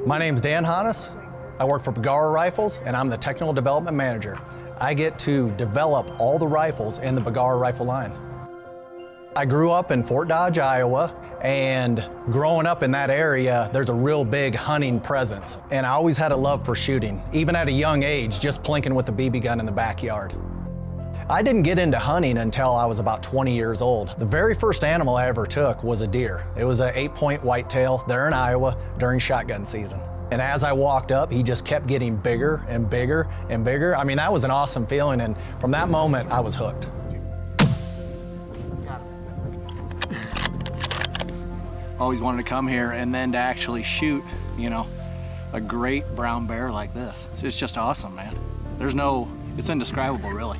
My name's Dan Hannes. I work for Bergara Rifles and I'm the Technical Development Manager. I get to develop all the rifles in the Bergara rifle line. I grew up in Fort Dodge, Iowa, and growing up in that area, there's a real big hunting presence. And I always had a love for shooting, even at a young age, just plinking with a BB gun in the backyard. I didn't get into hunting until I was about 20 years old. The very first animal I ever took was a deer. It was an 8-point whitetail there in Iowa during shotgun season. And as I walked up, he just kept getting bigger and bigger and bigger. I mean, that was an awesome feeling, and from that moment, I was hooked. Always wanted to come here and then to actually shoot, you know, a great brown bear like this. It's just awesome, man. It's indescribable, really.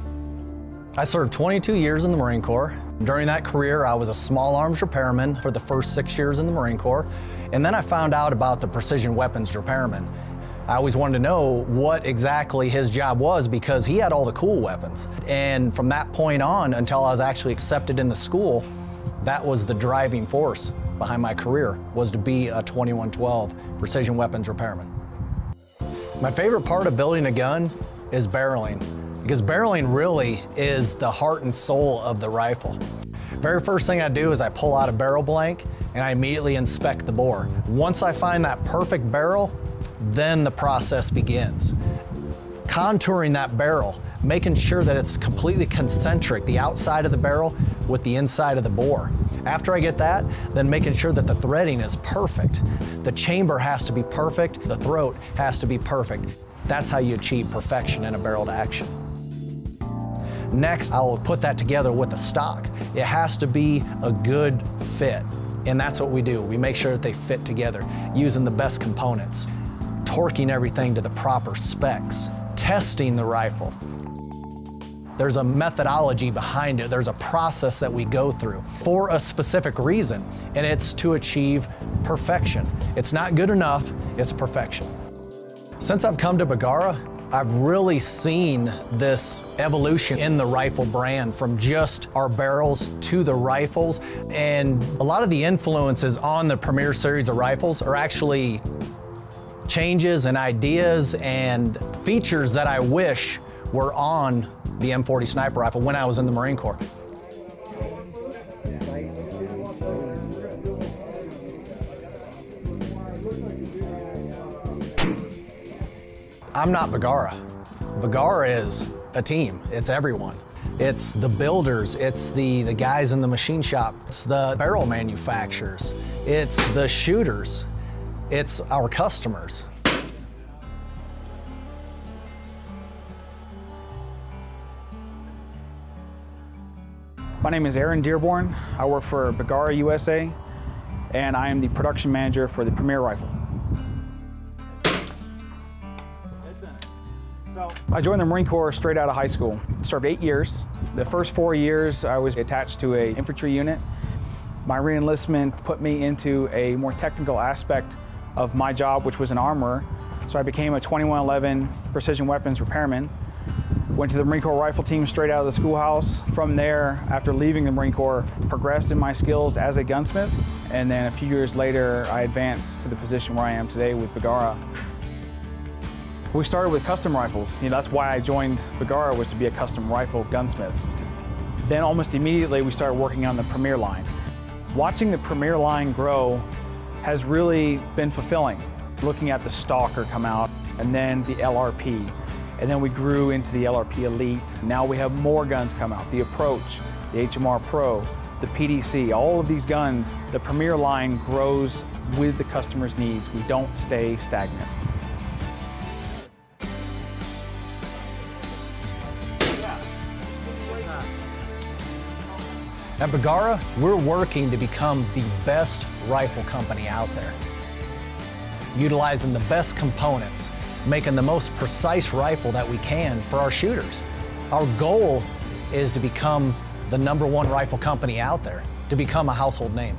I served 22 years in the Marine Corps. During that career, I was a small arms repairman for the first 6 years in the Marine Corps. And then I found out about the precision weapons repairman. I always wanted to know what exactly his job was because he had all the cool weapons. And from that point on, until I was actually accepted in the school, that was the driving force behind my career, was to be a 2112 precision weapons repairman. My favorite part of building a gun is barreling, because barreling really is the heart and soul of the rifle. Very first thing I do is I pull out a barrel blank and I immediately inspect the bore. Once I find that perfect barrel, then the process begins. Contouring that barrel, making sure that it's completely concentric, the outside of the barrel with the inside of the bore. After I get that, then making sure that the threading is perfect. The chamber has to be perfect, the throat has to be perfect. That's how you achieve perfection in a barreled action. Next, I'll put that together with the stock. It has to be a good fit, and that's what we do. We make sure that they fit together using the best components, torquing everything to the proper specs, testing the rifle. There's a methodology behind it. There's a process that we go through for a specific reason, and it's to achieve perfection. It's not good enough, it's perfection. Since I've come to Bergara, I've really seen this evolution in the rifle brand, from just our barrels to the rifles. And a lot of the influences on the Premier series of rifles are actually changes and ideas and features that I wish were on the M40 sniper rifle when I was in the Marine Corps. I'm not Bergara. Bergara is a team. It's everyone. It's the builders, it's the guys in the machine shop, it's the barrel manufacturers, it's the shooters, it's our customers. My name is Aaron Dearborn. I work for Bergara USA, and I am the production manager for the Premier rifle. I joined the Marine Corps straight out of high school. Served 8 years. The first 4 years, I was attached to an infantry unit. My re-enlistment put me into a more technical aspect of my job, which was an armorer. So I became a 2111 precision weapons repairman. Went to the Marine Corps rifle team straight out of the schoolhouse. From there, after leaving the Marine Corps, progressed in my skills as a gunsmith. And then a few years later, I advanced to the position where I am today with Bergara. We started with custom rifles. You know, that's why I joined Bergara, was to be a custom rifle gunsmith. Then almost immediately, we started working on the Premier line. Watching the Premier line grow has really been fulfilling. Looking at the Stalker come out, and then the LRP. And then we grew into the LRP Elite. Now we have more guns come out. The Approach, the HMR Pro, the PDC, all of these guns, the Premier line grows with the customer's needs. We don't stay stagnant. At Bergara, we're working to become the best rifle company out there. Utilizing the best components, making the most precise rifle that we can for our shooters. Our goal is to become the #1 rifle company out there, to become a household name.